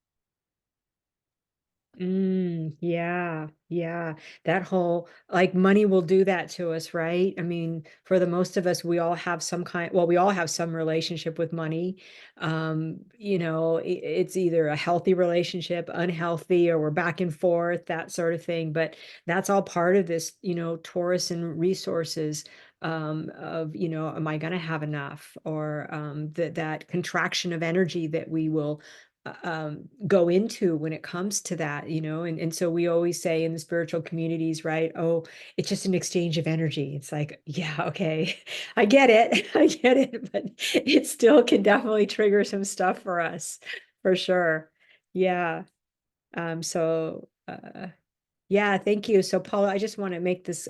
[SPEAKER 1] Yeah, yeah. That whole, like, money will do that to us, right? I mean, for the most of us, we all have we all have some relationship with money. It's either a healthy relationship, unhealthy, or we're back and forth, that sort of thing. But that's all part of this, Taurus and resources, of, am I going to have enough? Or that contraction of energy that we will go into when it comes to that, and so we always say in the spiritual communities, right? Oh, it's just an exchange of energy. It's like, yeah, okay, I get it. I get it, but it still can definitely trigger some stuff for us, for sure. Yeah. Yeah, thank you. So Paula, I just want to make this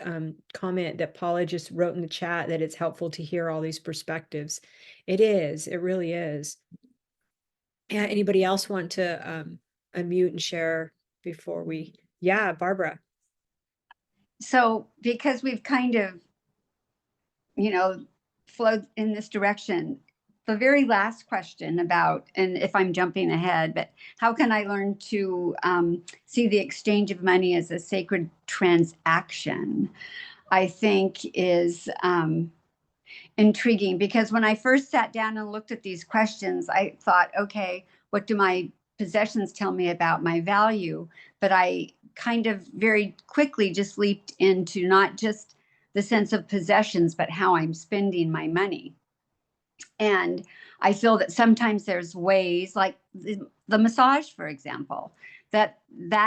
[SPEAKER 1] comment that Paula just wrote in the chat, that it's helpful to hear all these perspectives. It is, it really is. Yeah, anybody else want to unmute and share before we, yeah, Barbara.
[SPEAKER 2] So because we've kind of, flowed in this direction, the very last question about, and if I'm jumping ahead, but how can I learn to see the exchange of money as a sacred transaction, I think is intriguing, because when I first sat down and looked at these questions, I thought, okay, what do my possessions tell me about my value? But I kind of very quickly just leaped into not just the sense of possessions, but how I'm spending my money. And I feel that sometimes there's ways, like the massage, for example, that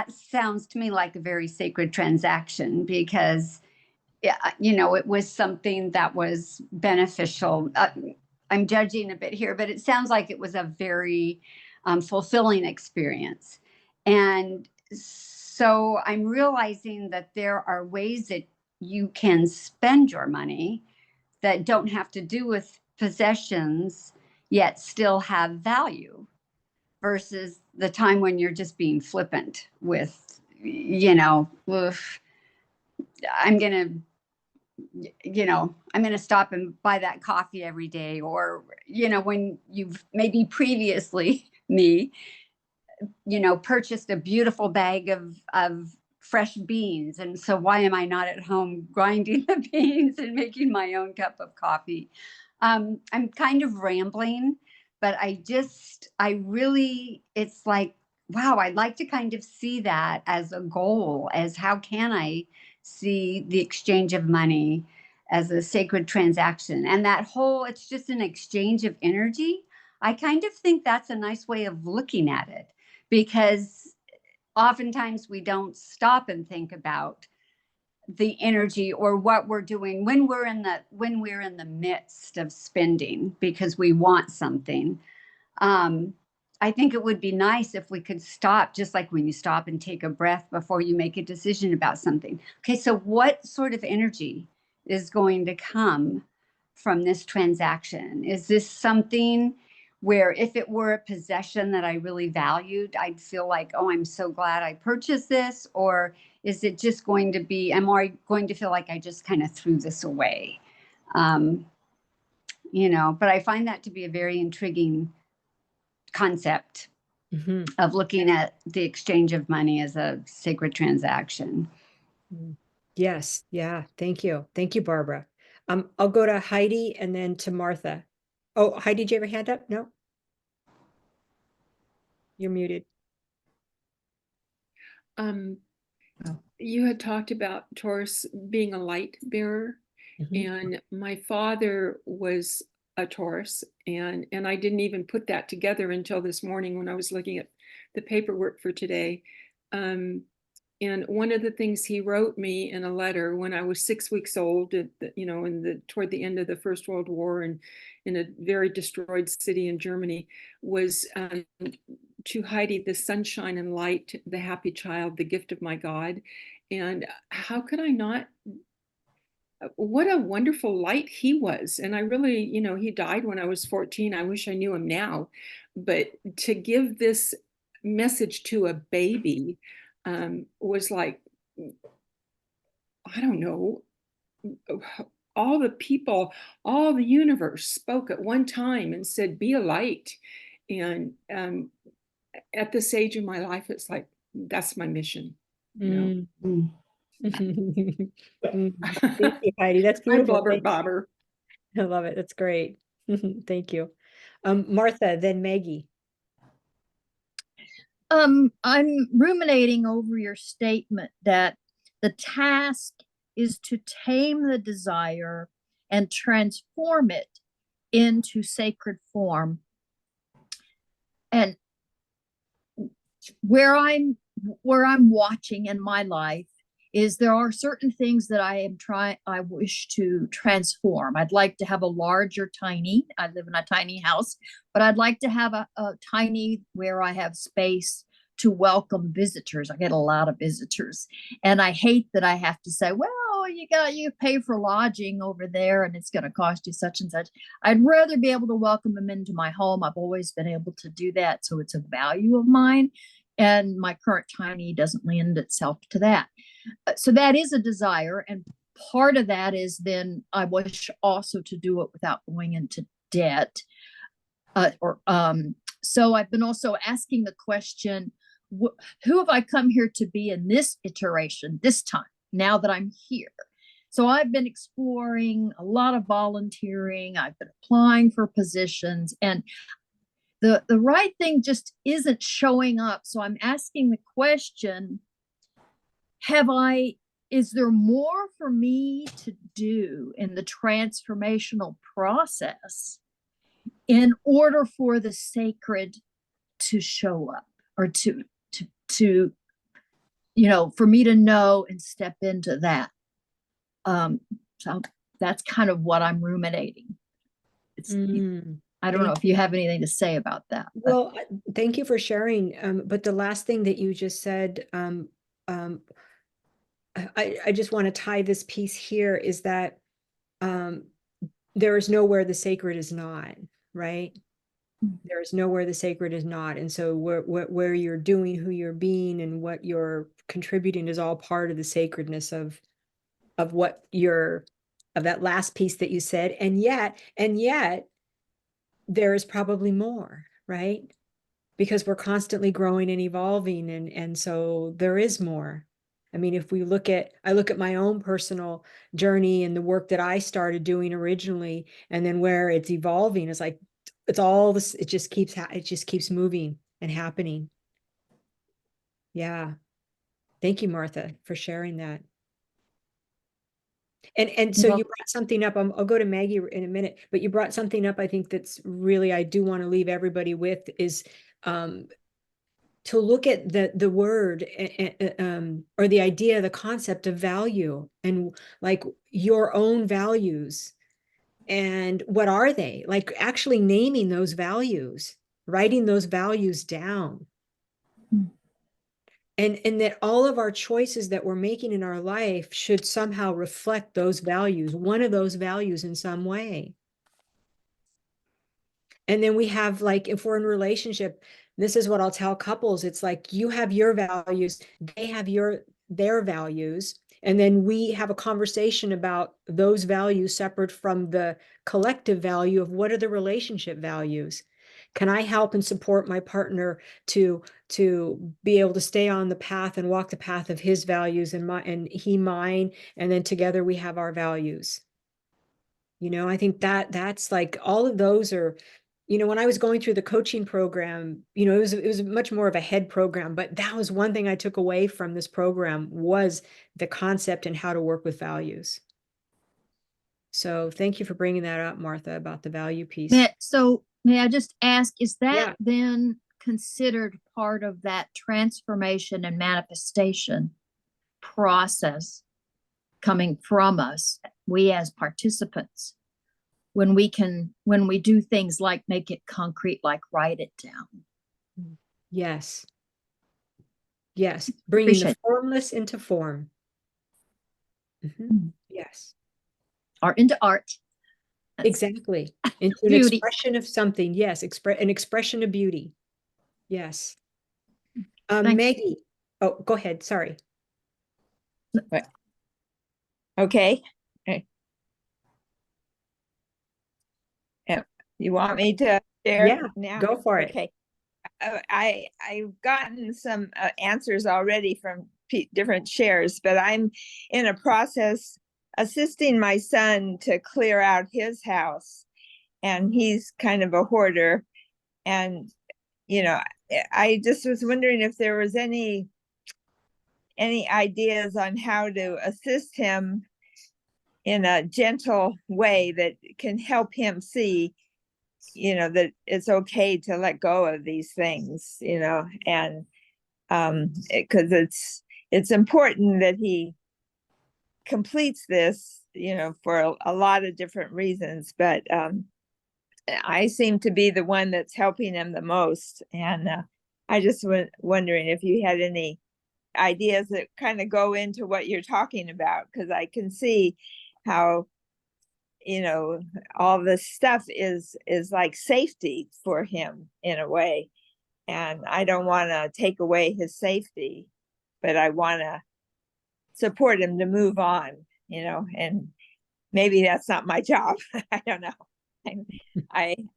[SPEAKER 2] sounds to me like a very sacred transaction, because it was something that was beneficial. I'm judging a bit here, but it sounds like it was a very fulfilling experience. And so I'm realizing that there are ways that you can spend your money that don't have to do with possessions, yet still have value, versus the time when you're just being flippant with, I'm going to I'm going to stop and buy that coffee every day. Or, when you've maybe previously purchased a beautiful bag of fresh beans. And so why am I not at home grinding the beans and making my own cup of coffee? I'm kind of rambling, but I really, it's like, wow, I'd like to kind of see that as a goal, as how can I see the exchange of money as a sacred transaction? And that whole, it's just an exchange of energy. I kind of think that's a nice way of looking at it, because oftentimes we don't stop and think about the energy or what we're doing when we're in the midst of spending because we want something. I think it would be nice if we could stop, just like when you stop and take a breath before you make a decision about something. Okay, so what sort of energy is going to come from this transaction? Is this something where if it were a possession that I really valued, I'd feel like, oh, I'm so glad I purchased this? Or is it just going to be, am I going to feel like I just kind of threw this away? But I find that to be a very intriguing concept
[SPEAKER 1] Mhm.
[SPEAKER 2] of looking at the exchange of money as a sacred transaction.
[SPEAKER 1] Yes. Yeah. Thank you. Thank you, Barbara. I'll go to Heidi and then to Martha. Oh, Heidi, did you have a hand up? No? You're muted.
[SPEAKER 5] Oh.
[SPEAKER 3] You had talked about Taurus being a light bearer,
[SPEAKER 1] Mhm.
[SPEAKER 3] and my father was a Taurus, and I didn't even put that together until this morning when I was looking at the paperwork for today. And one of the things he wrote me in a letter when I was 6 weeks old, toward the end of the First World War, and in a very destroyed city in Germany, was to Heidi, the sunshine and light, the happy child, the gift of my God. And how could I not? What a wonderful light he was. And I really, he died when I was 14. I wish I knew him now. But to give this message to a baby was like, I don't know, all the people, all the universe spoke at one time and said, be a light. And at this age of my life, it's like, that's my mission.
[SPEAKER 1] Mm.
[SPEAKER 2] Mm.
[SPEAKER 1] Thank you, Heidi. That's
[SPEAKER 3] I
[SPEAKER 1] beautiful.
[SPEAKER 3] blubber bobber.
[SPEAKER 1] I love it. That's great. Thank you. Martha, then Maggie.
[SPEAKER 8] I'm ruminating over your statement that the task is to tame the desire and transform it into sacred form. And where I'm watching in my life is there are certain things that I wish to transform. I'd like to have a larger tiny. I live in a tiny house, but I'd like to have a tiny where I have space to welcome visitors. I get a lot of visitors, and I hate that I have to say, well, you pay for lodging over there and it's going to cost you such and such. I'd rather be able to welcome them into my home. I've always been able to do that, so it's a value of mine, and my current tiny doesn't lend itself to that. So that is a desire, and part of that is then I wish also to do it without going into debt. So I've been also asking the question, who have I come here to be in this iteration, this time, now that I'm here? So I've been exploring a lot of volunteering. I've been applying for positions, and the right thing just isn't showing up. So I'm asking the question, is there more for me to do in the transformational process in order for the sacred to show up, or to for me to know and step into that? So that's kind of what I'm ruminating. I don't know if you have anything to say about that.
[SPEAKER 1] Well, thank you for sharing. But the last thing that you just said, I just want to tie this piece here, is that there is nowhere the sacred is not, right? There is nowhere the sacred is not. And so where you're doing, who you're being, and what you're contributing is all part of the sacredness of that last piece that you said. And yet there is probably more, right? Because we're constantly growing and evolving, and so there is more. I mean, if we I look at my own personal journey and the work that I started doing originally, and then where it's evolving, it's like, it's all this, it just keeps moving and happening. Yeah. Thank you, Martha, for sharing that. And so
[SPEAKER 8] Well,
[SPEAKER 1] you brought something up. I'll go to Maggie in a minute, but you brought something up, I think that's really, I do want to leave everybody with is to look at the word or the idea, the concept of value, and like your own values, and what are they, like actually naming those values, writing those values down. And that all of our choices that we're making in our life should somehow reflect those values, one of those values in some way. And then we have, like, if we're in a relationship, this is what I'll tell couples. It's like, you have your values, they have their values. And then we have a conversation about those values separate from the collective value of what are the relationship values. Can I help and support my partner to be able to stay on the path and walk the path of his values and he mine, and then together we have our values. I think that's like, all of those are, when I was going through the coaching program, it was much more of a head program, but that was one thing I took away from this program, was the concept and how to work with values. So thank you for bringing that up, Martha, about the value piece.
[SPEAKER 8] May I just ask, is that
[SPEAKER 1] Yeah.
[SPEAKER 8] then considered part of that transformation and manifestation process coming from us, we as participants, when we do things like make it concrete, like write it down?
[SPEAKER 1] Yes. Bringing the formless into form. Yes.
[SPEAKER 8] Or into art.
[SPEAKER 1] Exactly. Into an expression of something. Yes. An expression of beauty. Yes. Maggie. Oh, go ahead. Sorry.
[SPEAKER 9] Okay. Yeah. You want me to share now?
[SPEAKER 1] Go for it.
[SPEAKER 9] Okay. I've gotten some answers already from different shares, but I'm in a process assisting my son to clear out his house, and he's kind of a hoarder. And I just was wondering if there was any ideas on how to assist him in a gentle way that can help him see, that it's okay to let go of these things, and because it's important that he completes this, for a lot of different reasons, but I seem to be the one that's helping him the most. And I just was wondering if you had any ideas that kind of go into what you're talking about, because I can see how all this stuff is like safety for him in a way, and I don't want to take away his safety, but I want to support him to move on, and maybe that's not my job. I don't know.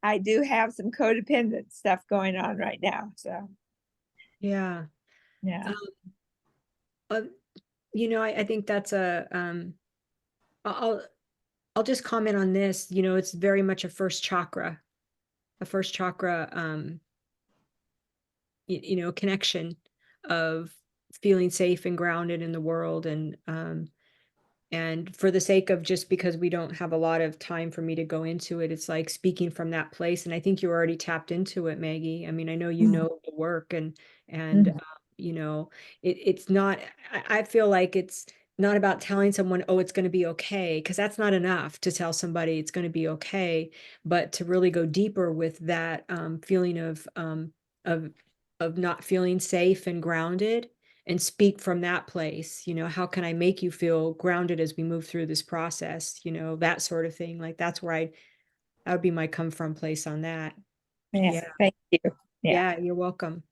[SPEAKER 9] I do have some codependent stuff going on right now, so
[SPEAKER 1] yeah. I think that's I'll just comment on this. It's very much a first chakra connection of feeling safe and grounded in the world. And for the sake of, just because we don't have a lot of time for me to go into it, it's like speaking from that place. And I think you already tapped into it, Maggie. I mean, I know you know the work, and it's not, I feel like it's not about telling someone, oh, it's going to be okay, because that's not enough to tell somebody it's going to be okay, but to really go deeper with that feeling of not feeling safe and grounded, and speak from that place. How can I make you feel grounded as we move through this process, that sort of thing. Like, that's where that would be my come from place on that.
[SPEAKER 9] yeah. Thank you.
[SPEAKER 1] Yeah, you're welcome.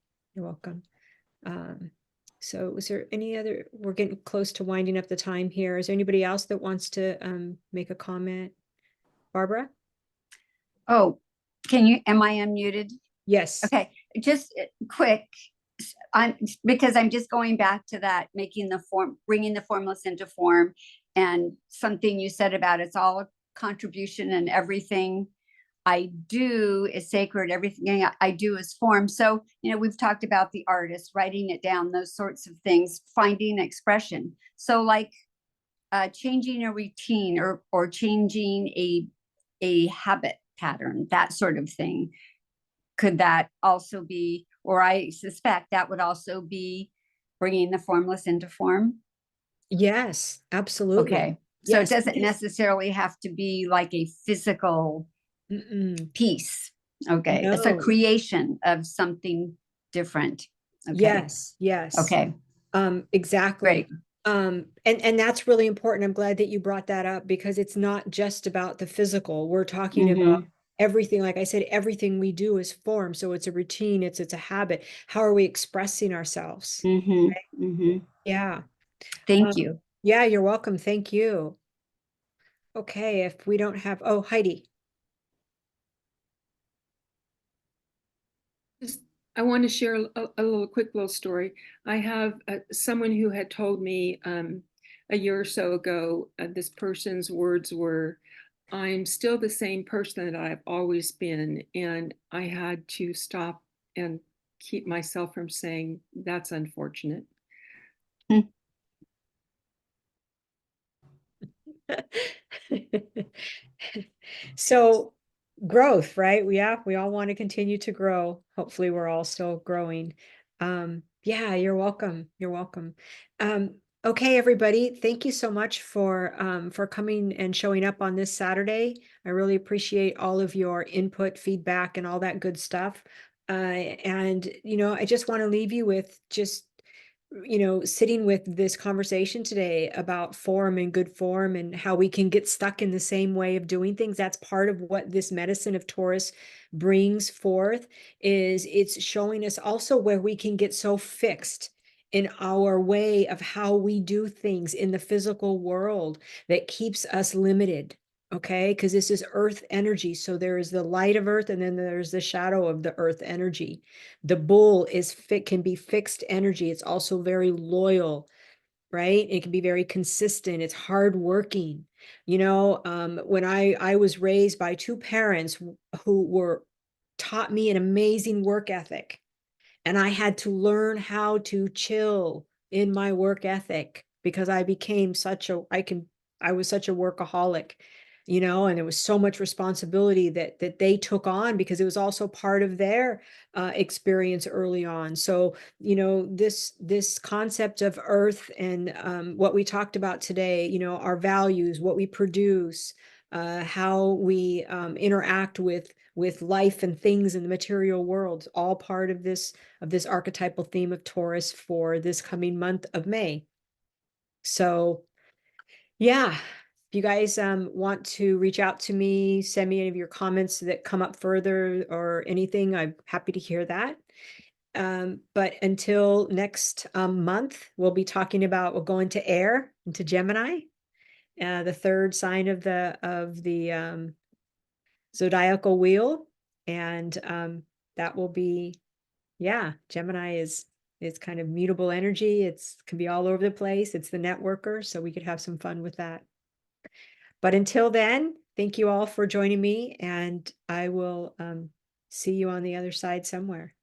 [SPEAKER 1] So was there any other, we're getting close to winding up the time here. Is there anybody else that wants to make a comment? Barbara?
[SPEAKER 2] Oh, am I unmuted?
[SPEAKER 1] Yes.
[SPEAKER 2] Okay, just quick. because I'm just going back to that, making the form, bringing the formless into form, and something you said about it's all a contribution, and everything I do is sacred. Everything I do is form. So, we've talked about the artist, writing it down, those sorts of things, finding expression. So like changing a routine, or changing a habit pattern, that sort of thing. Could that also be, or I suspect that would also be bringing the formless into form?
[SPEAKER 1] Yes, absolutely.
[SPEAKER 2] Okay. So
[SPEAKER 1] Yes,
[SPEAKER 2] it doesn't
[SPEAKER 1] because-
[SPEAKER 2] necessarily have to be like a physical
[SPEAKER 1] Mm-mm.
[SPEAKER 2] piece. Okay. It's a
[SPEAKER 1] No.
[SPEAKER 2] creation of something different. Okay.
[SPEAKER 1] Yes, yes.
[SPEAKER 2] Okay.
[SPEAKER 1] Exactly.
[SPEAKER 2] Great.
[SPEAKER 1] And that's really important. I'm glad that you brought that up, because it's not just about the physical. We're talking about everything. Like I said, everything we do is form. So it's a routine, it's a habit. How are we expressing ourselves? Yeah.
[SPEAKER 2] Thank you.
[SPEAKER 1] Yeah, you're welcome. Thank you. Okay, if we don't have, oh, Heidi.
[SPEAKER 3] I want to share a little quick little story. I have someone who had told me a year or so ago, this person's words were, "I'm still the same person that I've always been." And I had to stop and keep myself from saying, "That's unfortunate."
[SPEAKER 1] So growth, right? We all want to continue to grow. Hopefully we're all still growing. Yeah, you're welcome. You're welcome. Okay, everybody, thank you so much for coming and showing up on this Saturday. I really appreciate all of your input, feedback, and all that good stuff. And I just want to leave you with just sitting with this conversation today about form and good form, and how we can get stuck in the same way of doing things. That's part of what this medicine of Taurus brings forth, is it's showing us also where we can get so fixed in our way of how we do things in the physical world that keeps us limited. Okay, because this is earth energy. So there is the light of earth, and then there's the shadow of the earth energy. The bull can be fixed energy. It's also very loyal, right? It can be very consistent. It's hardworking. When I was raised by two parents who were taught me an amazing work ethic, and I had to learn how to chill in my work ethic, because I became I was such a workaholic, and it was so much responsibility that they took on, because it was also part of their experience early on. So, this concept of earth, and what we talked about today, our values, what we produce, how we interact with life and things in the material world, all part of this archetypal theme of Taurus for this coming month of May. So yeah, if you guys want to reach out to me, send me any of your comments that come up further or anything, I'm happy to hear that. But until next month, we'll be talking about, we'll go into air, into Gemini, the third sign of the zodiacal wheel. And that will be, yeah, Gemini is kind of mutable energy. It's can be all over the place. It's the networker, so we could have some fun with that. But until then, thank you all for joining me, and I will see you on the other side somewhere.